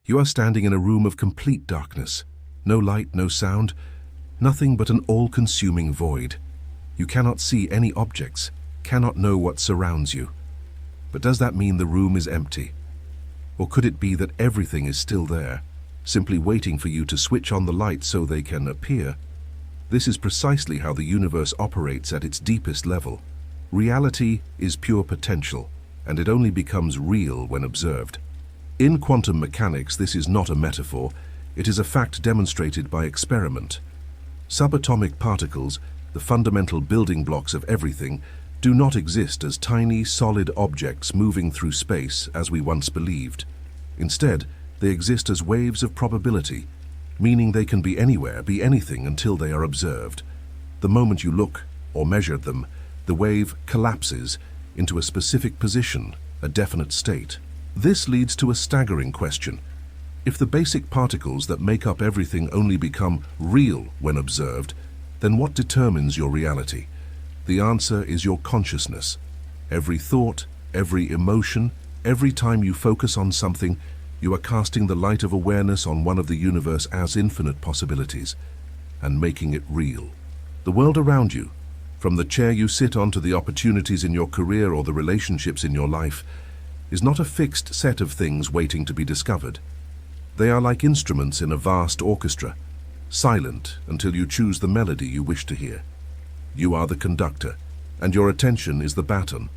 You are standing in a room of complete darkness. No light, no sound, nothing but an all-consuming void. You cannot see any objects, cannot know what surrounds you. But does that mean the room is empty? Or could it be that everything is still there, simply waiting for you to switch on the light so they can appear? This is precisely how the universe operates at its deepest level. Reality is pure potential, and it only becomes real when observed. In quantum mechanics, this is not a metaphor, it is a fact demonstrated by experiment. Subatomic particles, the fundamental building blocks of everything, do not exist as tiny, solid objects moving through space as we once believed. Instead, they exist as waves of probability, meaning they can be anywhere, be anything until they are observed. The moment you look or measure them, the wave collapses into a specific position, a definite state. This leads to a staggering question. If the basic particles that make up everything only become real when observed, then what determines your reality? The answer is your consciousness. Every thought, every emotion, every time you focus on something, you are casting the light of awareness on one of the universe as infinite possibilities and making it real. The world around you, from the chair you sit on to the opportunities in your career or the relationships in your life, is not a fixed set of things waiting to be discovered. They are like instruments in a vast orchestra, silent until you choose the melody you wish to hear. You are the conductor, and your attention is the baton.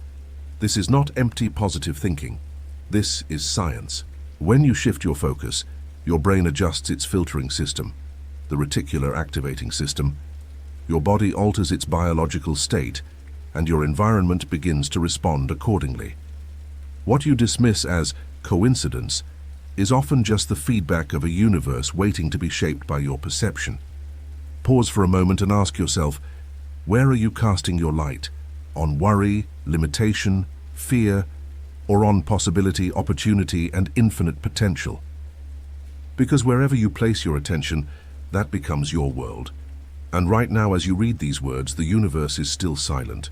This is not empty positive thinking. This is science. When you shift your focus, your brain adjusts its filtering system, the reticular activating system. Your body alters its biological state, and your environment begins to respond accordingly. What you dismiss as coincidence is often just the feedback of a universe waiting to be shaped by your perception. Pause for a moment and ask yourself, where are you casting your light? On worry, limitation, fear, or on possibility, opportunity, and infinite potential? Because wherever you place your attention, that becomes your world. And right now, as you read these words, the universe is still silent,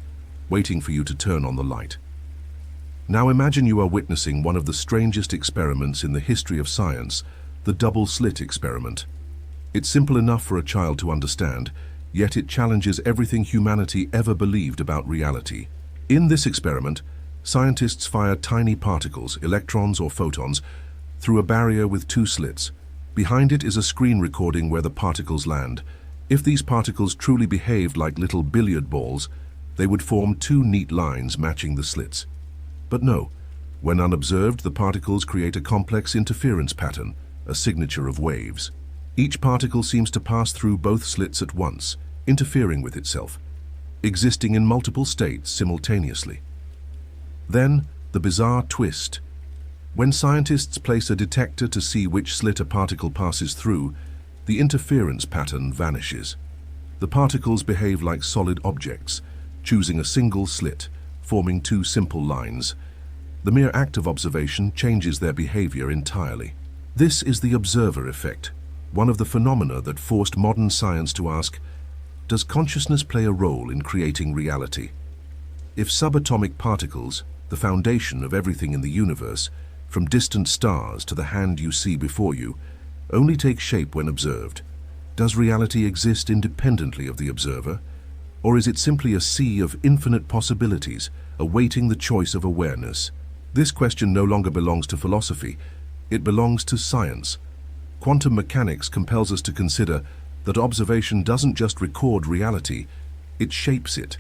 waiting for you to turn on the light. Now imagine you are witnessing one of the strangest experiments in the history of science, the double-slit experiment. It's simple enough for a child to understand, yet it challenges everything humanity ever believed about reality. In this experiment, scientists fire tiny particles, electrons or photons, through a barrier with two slits. Behind it is a screen recording where the particles land. If these particles truly behaved like little billiard balls, they would form two neat lines matching the slits. But no, when unobserved, the particles create a complex interference pattern, a signature of waves. Each particle seems to pass through both slits at once, interfering with itself, existing in multiple states simultaneously. Then, the bizarre twist. When scientists place a detector to see which slit a particle passes through, the interference pattern vanishes. The particles behave like solid objects, choosing a single slit, forming two simple lines. The mere act of observation changes their behavior entirely. This is the observer effect, one of the phenomena that forced modern science to ask, does consciousness play a role in creating reality? If subatomic particles, the foundation of everything in the universe, from distant stars to the hand you see before you, only take shape when observed, does reality exist independently of the observer? Or is it simply a sea of infinite possibilities, awaiting the choice of awareness? This question no longer belongs to philosophy, it belongs to science. Quantum mechanics compels us to consider that observation doesn't just record reality, it shapes it.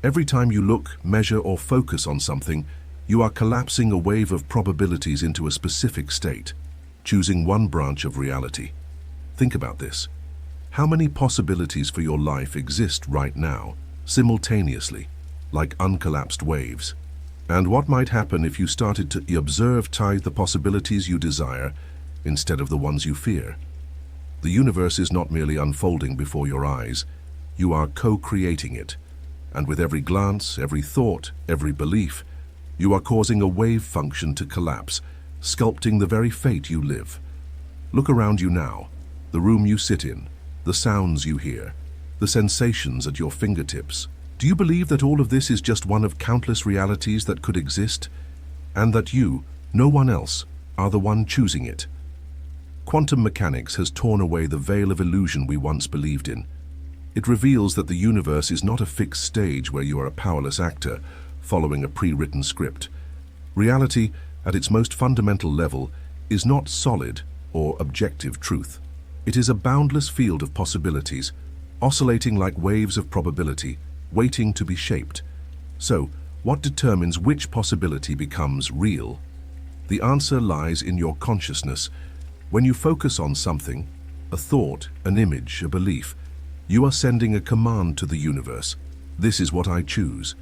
Every time you look, measure, or focus on something, you are collapsing a wave of probabilities into a specific state, choosing one branch of reality. Think about this. How many possibilities for your life exist right now, simultaneously, like uncollapsed waves? And what might happen if you started to observe the possibilities you desire instead of the ones you fear? The universe is not merely unfolding before your eyes, you are co-creating it. And with every glance, every thought, every belief, you are causing a wave function to collapse, sculpting the very fate you live. Look around you now, the room you sit in, the sounds you hear, the sensations at your fingertips. Do you believe that all of this is just one of countless realities that could exist, and that you, no one else, are the one choosing it? Quantum mechanics has torn away the veil of illusion we once believed in. It reveals that the universe is not a fixed stage where you are a powerless actor following a pre-written script. Reality, at its most fundamental level, is not solid or objective truth. It is a boundless field of possibilities, oscillating like waves of probability, waiting to be shaped. So, what determines which possibility becomes real? The answer lies in your consciousness. When you focus on something, a thought, an image, a belief, you are sending a command to the universe. This is what I choose.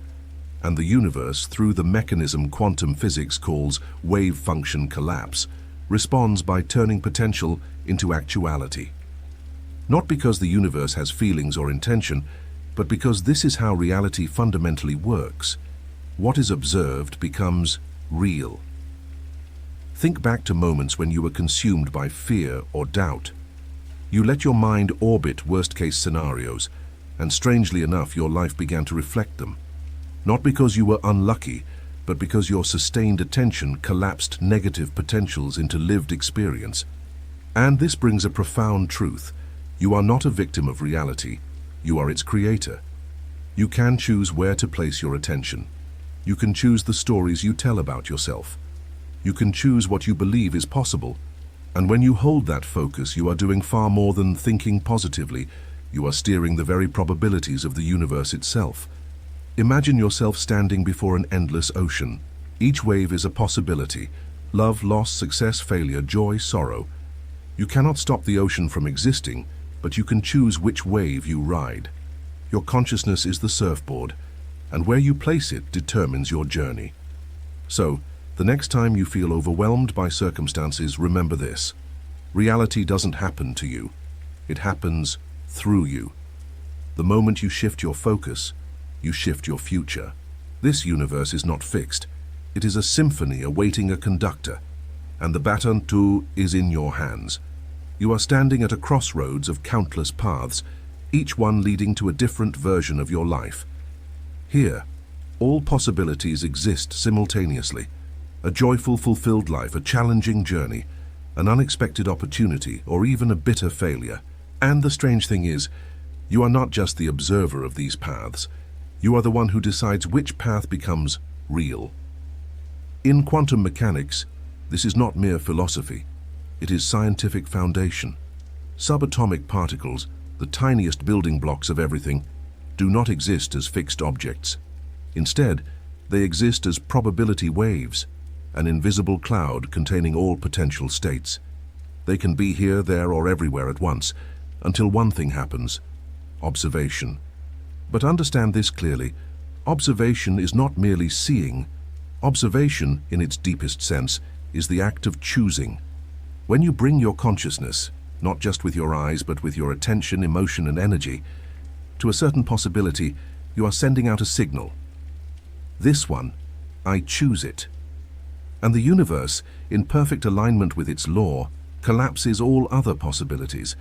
And the universe, through the mechanism quantum physics calls wave function collapse, responds by turning potential into actuality. Not because the universe has feelings or intention, but because this is how reality fundamentally works. What is observed becomes real. Think back to moments when you were consumed by fear or doubt. You let your mind orbit worst-case scenarios, and strangely enough, your life began to reflect them. Not because you were unlucky, but because your sustained attention collapsed negative potentials into lived experience. And this brings a profound truth. You are not a victim of reality. You are its creator. You can choose where to place your attention. You can choose the stories you tell about yourself. You can choose what you believe is possible. And when you hold that focus, you are doing far more than thinking positively. You are steering the very probabilities of the universe itself. Imagine yourself standing before an endless ocean. Each wave is a possibility. Love, loss, success, failure, joy, sorrow. You cannot stop the ocean from existing, but you can choose which wave you ride. Your consciousness is the surfboard, and where you place it determines your journey. So, the next time you feel overwhelmed by circumstances, remember this. Reality doesn't happen to you. It happens through you. The moment you shift your focus, you shift your future. This universe is not fixed. It is a symphony awaiting a conductor, and the baton too is in your hands. You are standing at a crossroads of countless paths, each one leading to a different version of your life. Here, all possibilities exist simultaneously. A joyful, fulfilled life, a challenging journey, an unexpected opportunity, or even a bitter failure. And the strange thing is, you are not just the observer of these paths. You are the one who decides which path becomes real. In quantum mechanics, this is not mere philosophy. It is scientific foundation. Subatomic particles, the tiniest building blocks of everything, do not exist as fixed objects. Instead, they exist as probability waves, an invisible cloud containing all potential states. They can be here, there, or everywhere at once, until one thing happens: observation. But understand this clearly: observation is not merely seeing. Observation, in its deepest sense, is the act of choosing. When you bring your consciousness, not just with your eyes, but with your attention, emotion, and energy, to a certain possibility, you are sending out a signal. This one, I choose it. And the universe, in perfect alignment with its law, collapses all other possibilities,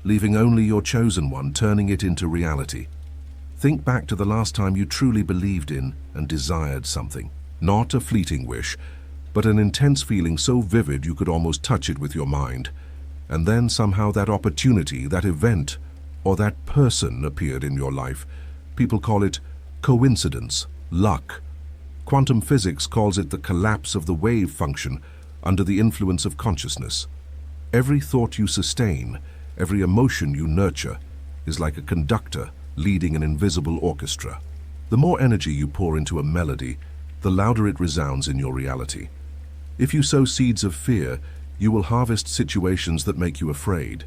leaving only your chosen one, turning it into reality. Think back to the last time you truly believed in and desired something. Not a fleeting wish, but an intense feeling so vivid you could almost touch it with your mind. And then somehow that opportunity, that event, or that person appeared in your life. People call it coincidence, luck. Quantum physics calls it the collapse of the wave function under the influence of consciousness. Every thought you sustain, every emotion you nurture, is like a conductor leading an invisible orchestra. The more energy you pour into a melody, the louder it resounds in your reality. If you sow seeds of fear, you will harvest situations that make you afraid.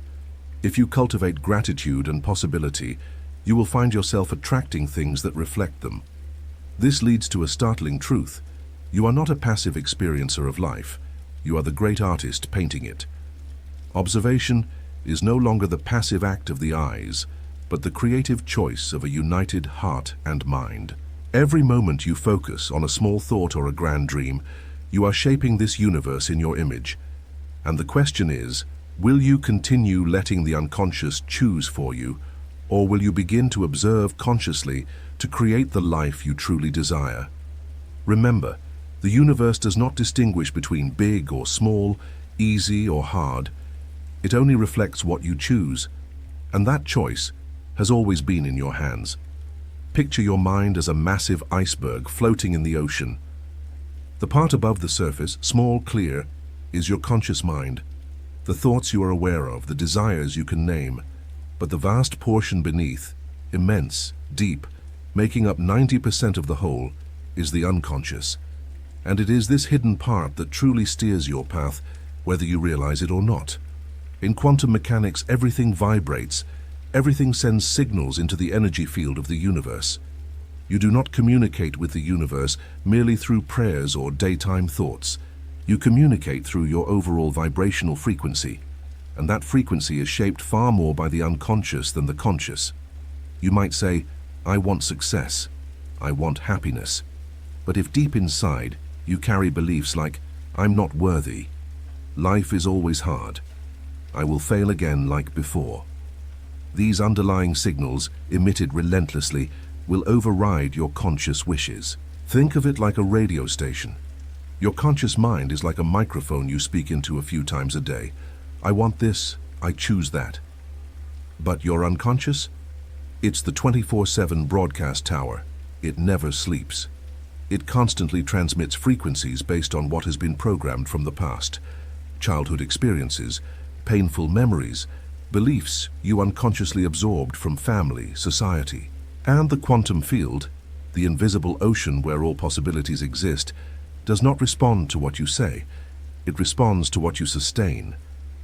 If you cultivate gratitude and possibility, you will find yourself attracting things that reflect them. This leads to a startling truth. You are not a passive experiencer of life. You are the great artist painting it. Observation is no longer the passive act of the eyes, but the creative choice of a united heart and mind. Every moment you focus on a small thought or a grand dream, you are shaping this universe in your image. And the question is, will you continue letting the unconscious choose for you, or will you begin to observe consciously to create the life you truly desire? Remember, the universe does not distinguish between big or small, easy or hard. It only reflects what you choose, and that choice has always been in your hands. Picture your mind as a massive iceberg floating in the ocean. The part above the surface, small, clear, is your conscious mind, the thoughts you are aware of, the desires you can name. But the vast portion beneath, immense, deep, making up 90% of the whole, is the unconscious. And it is this hidden part that truly steers your path, whether you realize it or not. In quantum mechanics, everything vibrates. Everything sends signals into the energy field of the universe. You do not communicate with the universe merely through prayers or daytime thoughts. You communicate through your overall vibrational frequency, and that frequency is shaped far more by the unconscious than the conscious. You might say, I want success, I want happiness. But if deep inside you carry beliefs like, I'm not worthy, life is always hard, I will fail again like before, these underlying signals, emitted relentlessly, will override your conscious wishes. Think of it like a radio station. Your conscious mind is like a microphone you speak into a few times a day. I want this, I choose that. But your unconscious? It's the 24/7 broadcast tower. It never sleeps. It constantly transmits frequencies based on what has been programmed from the past. Childhood experiences, painful memories, beliefs you unconsciously absorbed from family, society. And the quantum field, the invisible ocean where all possibilities exist, does not respond to what you say. It responds to what you sustain.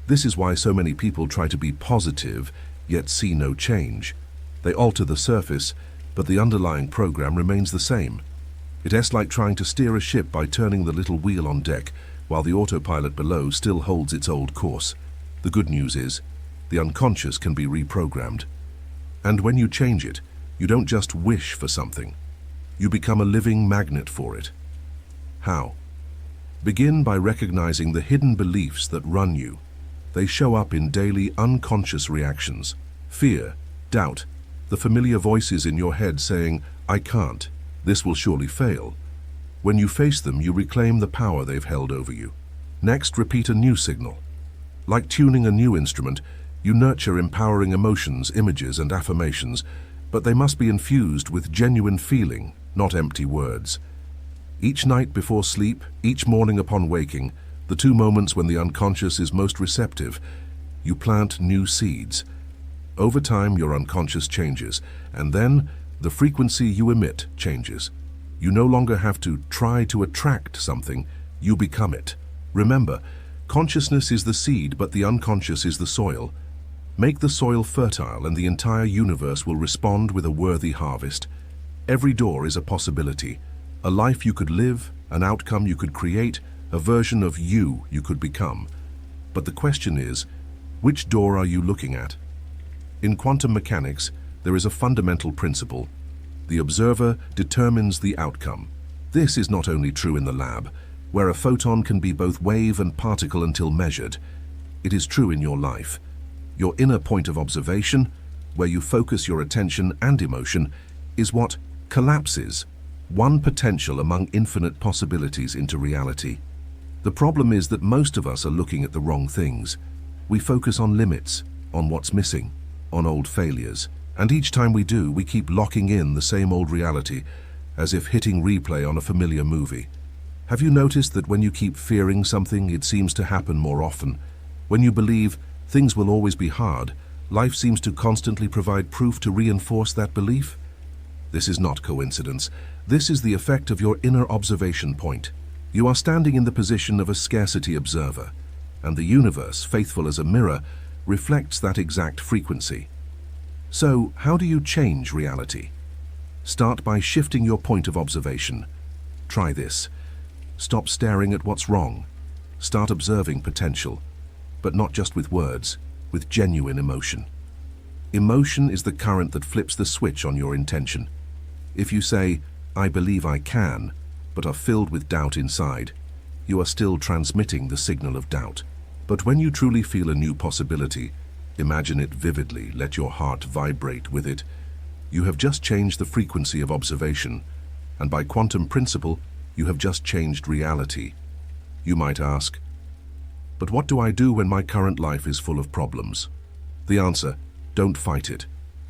This is why so many people try to be positive, yet see no change. They alter the surface, but the underlying program remains the same. It's like trying to steer a ship by turning the little wheel on deck, while the autopilot below still holds its old course. The good news is, the unconscious can be reprogrammed. And when you change it, you don't just wish for something. You become a living magnet for it. How? Begin by recognizing the hidden beliefs that run you. They show up in daily unconscious reactions. Fear, doubt, the familiar voices in your head saying, I can't, this will surely fail. When you face them, you reclaim the power they've held over you. Next, repeat a new signal. Like tuning a new instrument, you nurture empowering emotions, images, and affirmations, but they must be infused with genuine feeling, not empty words. Each night before sleep, each morning upon waking, the two moments when the unconscious is most receptive, you plant new seeds. Over time, your unconscious changes, and then the frequency you emit changes. You no longer have to try to attract something, you become it. Remember, consciousness is the seed, but the unconscious is the soil. Make the soil fertile and the entire universe will respond with a worthy harvest. Every door is a possibility, a life you could live, an outcome you could create, a version of you could become. But the question is, which door are you looking at? In quantum mechanics, there is a fundamental principle. The observer determines the outcome. This is not only true in the lab, where a photon can be both wave and particle until measured. It is true in your life. Your inner point of observation, where you focus your attention and emotion, is what collapses one potential among infinite possibilities into reality. The problem is that most of us are looking at the wrong things. We focus on limits, on what's missing, on old failures, and each time we do, we keep locking in the same old reality, as if hitting replay on a familiar movie. Have you noticed that when you keep fearing something, it seems to happen more often? When you believe things will always be hard, life seems to constantly provide proof to reinforce that belief? This is not coincidence. This is the effect of your inner observation point. You are standing in the position of a scarcity observer, and the universe, faithful as a mirror, reflects that exact frequency. So, how do you change reality? Start by shifting your point of observation. Try this. Stop staring at what's wrong. Start observing potential, but not just with words, with genuine emotion. Emotion is the current that flips the switch on your intention. If you say, I believe I can, but are filled with doubt inside, you are still transmitting the signal of doubt. But when you truly feel a new possibility, imagine it vividly, let your heart vibrate with it. You have just changed the frequency of observation, and by quantum principle, you have just changed reality. You might ask, But what do I do when my current life is full of problems? The answer: don't fight it.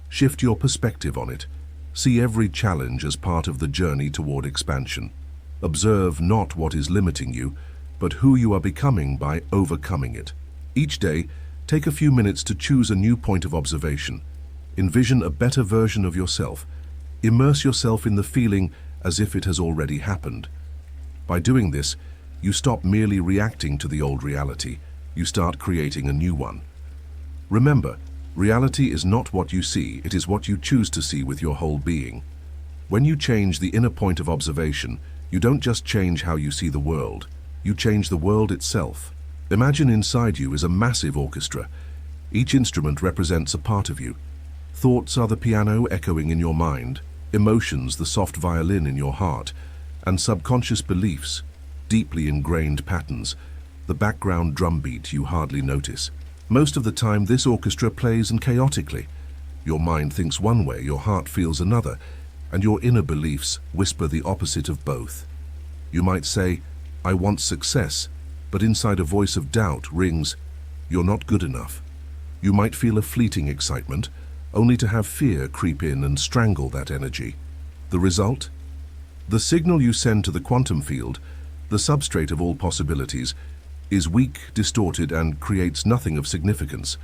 Shift your perspective on it. See every challenge as part of the journey toward expansion. Observe not what is limiting you, but who you are becoming by overcoming it. Each day, take a few minutes to choose a new point of observation. Envision a better version of yourself. Immerse yourself in the feeling as if it has already happened. By doing this, you stop merely reacting to the old reality. You start creating a new one. Remember, reality is not what you see, it is what you choose to see with your whole being. When you change the inner point of observation, you don't just change how you see the world, you change the world itself. Imagine inside you is a massive orchestra. Each instrument represents a part of you. Thoughts are the piano echoing in your mind, emotions the soft violin in your heart, and subconscious beliefs, deeply ingrained patterns, the background drumbeat you hardly notice. Most of the time this orchestra plays and chaotically. Your mind thinks one way, your heart feels another, and your inner beliefs whisper the opposite of both. You might say, "I want success," but inside a voice of doubt rings, "You're not good enough." You might feel a fleeting excitement, only to have fear creep in and strangle that energy. The result? The signal you send to the quantum field, the substrate of all possibilities, is weak, distorted, and creates nothing of significance.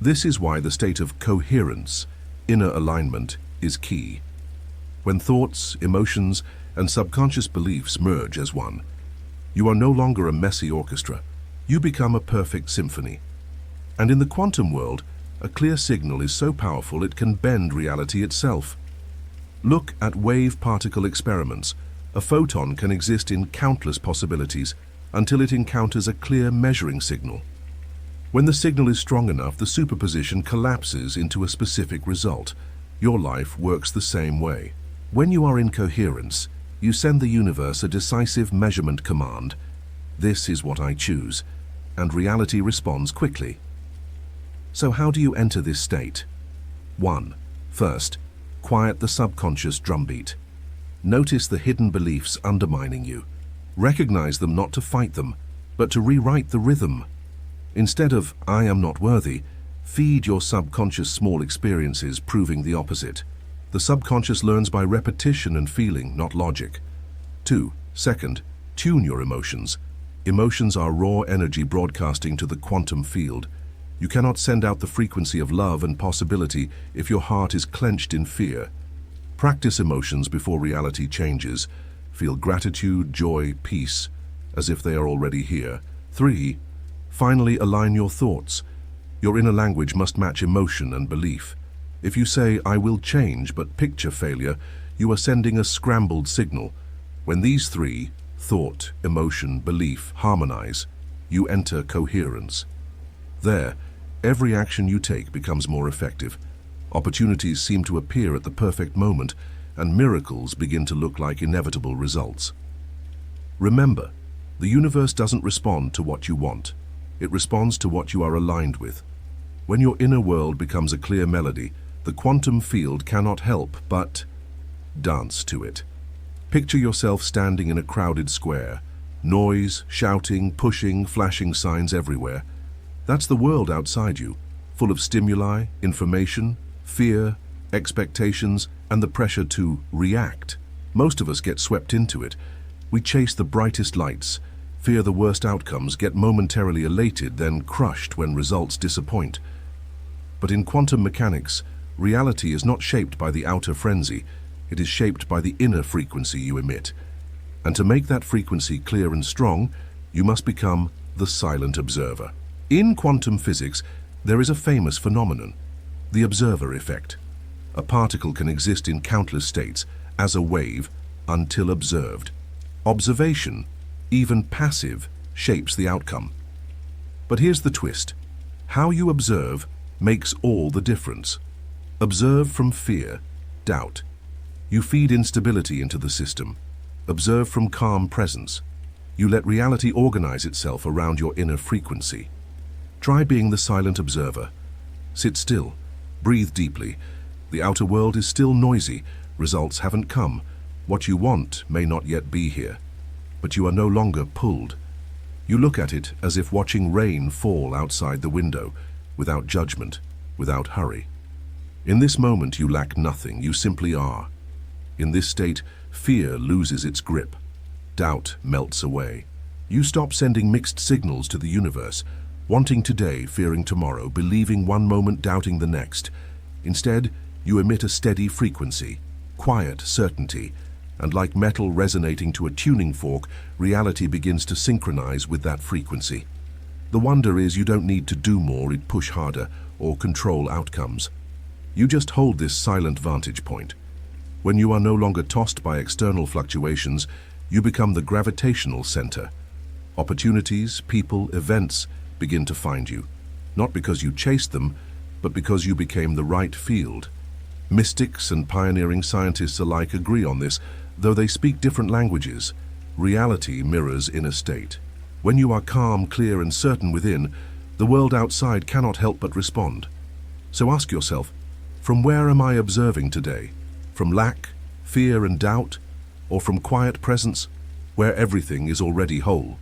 This is why the state of coherence, inner alignment, is key. When thoughts, emotions, and subconscious beliefs merge as one, you are no longer a messy orchestra. You become a perfect symphony. And in the quantum world, a clear signal is so powerful it can bend reality itself. Look at wave-particle experiments. A photon can exist in countless possibilities until it encounters a clear measuring signal. When the signal is strong enough, the superposition collapses into a specific result. Your life works the same way. When you are in coherence, you send the universe a decisive measurement command. This is what I choose, and reality responds quickly. So how do you enter this state? 1. First, quiet the subconscious drumbeat. Notice the hidden beliefs undermining you. Recognize them, not to fight them, but to rewrite the rhythm. Instead of "I am not worthy," feed your subconscious small experiences proving the opposite. The subconscious learns by repetition and feeling, not logic. 2. Second, tune your emotions. Emotions are raw energy broadcasting to the quantum field. You cannot send out the frequency of love and possibility if your heart is clenched in fear. Practice emotions before reality changes. Feel gratitude, joy, peace, as if they are already here. 3. Finally, align your thoughts. Your inner language must match emotion and belief. If you say, "I will change," but picture failure, you are sending a scrambled signal. When these three, thought, emotion, belief, harmonize, you enter coherence. There, every action you take becomes more effective. Opportunities seem to appear at the perfect moment, and miracles begin to look like inevitable results. Remember, the universe doesn't respond to what you want. It responds to what you are aligned with. When your inner world becomes a clear melody, the quantum field cannot help but dance to it. Picture yourself standing in a crowded square. Noise, shouting, pushing, flashing signs everywhere. That's the world outside you, full of stimuli, information, fear, expectations, and the pressure to react. Most of us get swept into it. We chase the brightest lights, fear the worst outcomes, get momentarily elated, then crushed when results disappoint. But in quantum mechanics, reality is not shaped by the outer frenzy, it is shaped by the inner frequency you emit. And to make that frequency clear and strong, you must become the silent observer. In quantum physics, there is a famous phenomenon, the observer effect. A particle can exist in countless states, as a wave, until observed. Observation, even passive, shapes the outcome. But here's the twist. How you observe makes all the difference. Observe from fear, doubt. You feed instability into the system. Observe from calm presence. You let reality organize itself around your inner frequency. Try being the silent observer. Sit still. Breathe deeply. The outer world is still noisy. Results haven't come. What you want may not yet be here. But you are no longer pulled. You look at it as if watching rain fall outside the window, without judgment, without hurry. In this moment you lack nothing, you simply are. In this state, fear loses its grip. Doubt melts away. You stop sending mixed signals to the universe, wanting today, fearing tomorrow, believing one moment, doubting the next. Instead, you emit a steady frequency, quiet certainty, and like metal resonating to a tuning fork, reality begins to synchronize with that frequency. The wonder is you don't need to do more, push harder, or control outcomes. You just hold this silent vantage point. When you are no longer tossed by external fluctuations, you become the gravitational center. Opportunities, people, events begin to find you, not because you chased them, but because you became the right field. Mystics and pioneering scientists alike agree on this, though they speak different languages. Reality mirrors inner state. When you are calm, clear, and certain within, the world outside cannot help but respond. So ask yourself, from where am I observing today? From lack, fear, and doubt, or from quiet presence, where everything is already whole?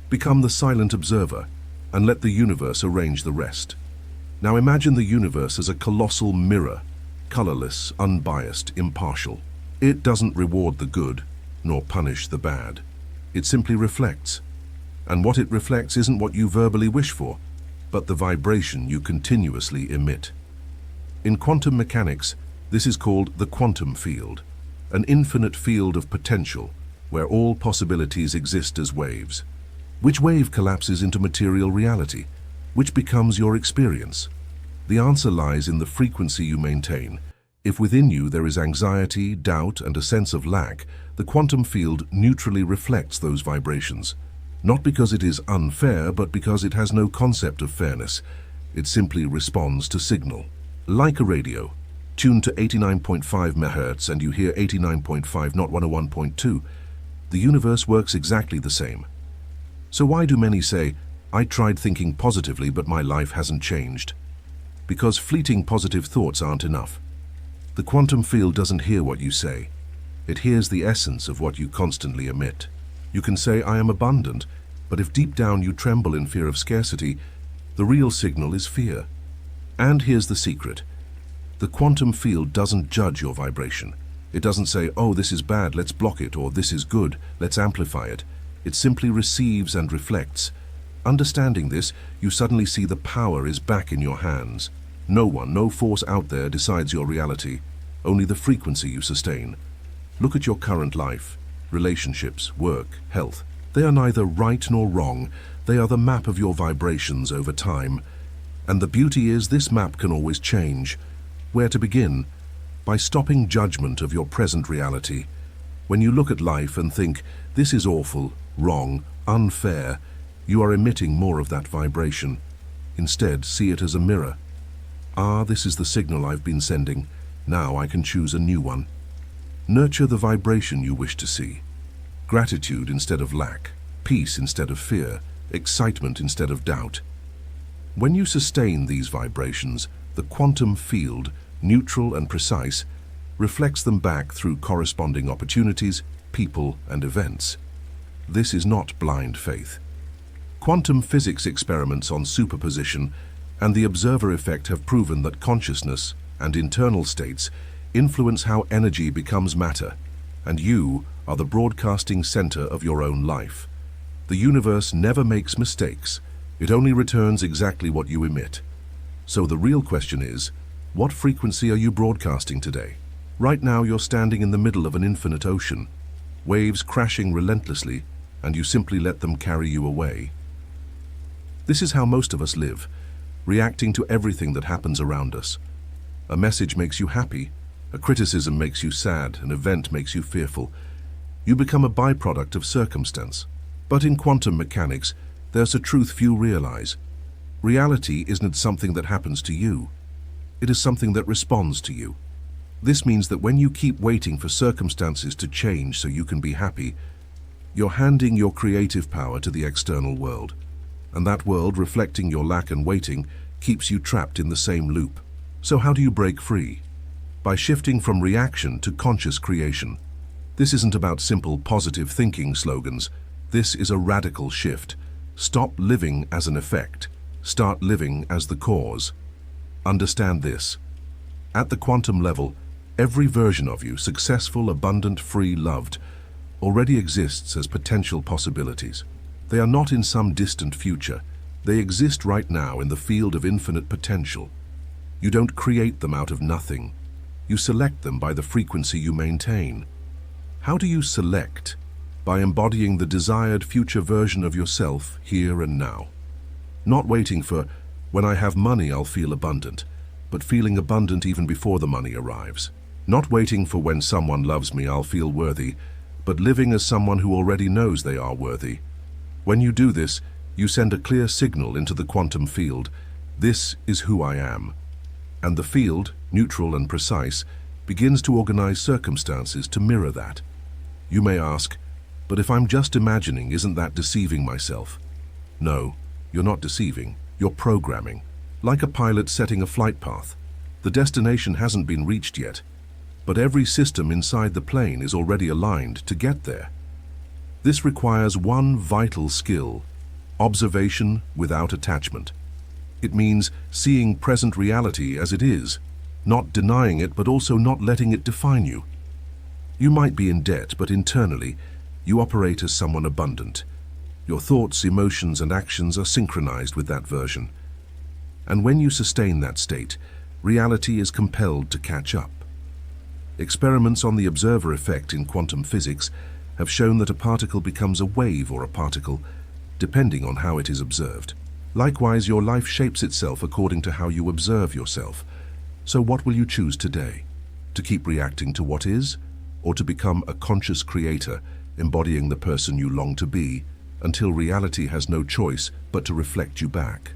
Become the silent observer, and let the universe arrange the rest. Now imagine the universe as a colossal mirror, colorless, unbiased, impartial. It doesn't reward the good, nor punish the bad. It simply reflects. And what it reflects isn't what you verbally wish for, but the vibration you continuously emit. In quantum mechanics, this is called the quantum field, an infinite field of potential where all possibilities exist as waves. Which wave collapses into material reality? Which becomes your experience? The answer lies in the frequency you maintain. If within you there is anxiety, doubt, and a sense of lack, the quantum field neutrally reflects those vibrations. Not because it is unfair, but because it has no concept of fairness. It simply responds to signal. Like a radio, tuned to 89.5 MHz and you hear 89.5, not 101.2, the universe works exactly the same. So why do many say, I tried thinking positively but my life hasn't changed? Because fleeting positive thoughts aren't enough. The quantum field doesn't hear what you say. It hears the essence of what you constantly emit. You can say, I am abundant, but if deep down you tremble in fear of scarcity, the real signal is fear. And here's the secret. The quantum field doesn't judge your vibration. It doesn't say, oh, this is bad, let's block it, or this is good, let's amplify it. It simply receives and reflects. Understanding this, you suddenly see the power is back in your hands. No one, no force out there decides your reality, only the frequency you sustain. Look at your current life, relationships, work, health. They are neither right nor wrong. They are the map of your vibrations over time. And the beauty is this map can always change. Where to begin? By stopping judgment of your present reality. When you look at life and think, this is awful, wrong, unfair, you are emitting more of that vibration. Instead, see it as a mirror. Ah, this is the signal I've been sending. Now I can choose a new one. Nurture the vibration you wish to see. Gratitude instead of lack, peace instead of fear, excitement instead of doubt. When you sustain these vibrations, the quantum field, neutral and precise, reflects them back through corresponding opportunities, people, and events. This is not blind faith. Quantum physics experiments on superposition and the observer effect have proven that consciousness and internal states influence how energy becomes matter, and you are the broadcasting center of your own life. The universe never makes mistakes. It only returns exactly what you emit. So the real question is, what frequency are you broadcasting today? Right now you're standing in the middle of an infinite ocean, waves crashing relentlessly, and you simply let them carry you away. This is how most of us live, reacting to everything that happens around us. A message makes you happy, a criticism makes you sad, an event makes you fearful. You become a byproduct of circumstance. But in quantum mechanics, there's a truth few realize. Reality isn't something that happens to you. It is something that responds to you. This means that when you keep waiting for circumstances to change so you can be happy, you're handing your creative power to the external world. And that world, reflecting your lack and waiting, keeps you trapped in the same loop. So how do you break free? By shifting from reaction to conscious creation. This isn't about simple positive thinking slogans. This is a radical shift. Stop living as an effect. Start living as the cause. Understand this. At the quantum level, every version of you, successful, abundant, free, loved, already exists as potential possibilities. They are not in some distant future. They exist right now in the field of infinite potential. You don't create them out of nothing. You select them by the frequency you maintain. How do you select? By embodying the desired future version of yourself here and now. Not waiting for, when I have money I'll feel abundant, but feeling abundant even before the money arrives. Not waiting for when someone loves me I'll feel worthy, but living as someone who already knows they are worthy. When you do this, you send a clear signal into the quantum field. This is who I am. And the field, neutral and precise, begins to organize circumstances to mirror that. You may ask, but if I'm just imagining, isn't that deceiving myself? No, you're not deceiving, you're programming. Like a pilot setting a flight path. The destination hasn't been reached yet, but every system inside the plane is already aligned to get there. This requires one vital skill: observation without attachment. It means seeing present reality as it is, not denying it but also not letting it define you. You might be in debt, but internally, you operate as someone abundant. Your thoughts, emotions, and actions are synchronized with that version. And when you sustain that state, reality is compelled to catch up. Experiments on the observer effect in quantum physics have shown that a particle becomes a wave or a particle, depending on how it is observed. Likewise, your life shapes itself according to how you observe yourself. So what will you choose today? To keep reacting to what is, or to become a conscious creator, embodying the person you long to be, until reality has no choice but to reflect you back?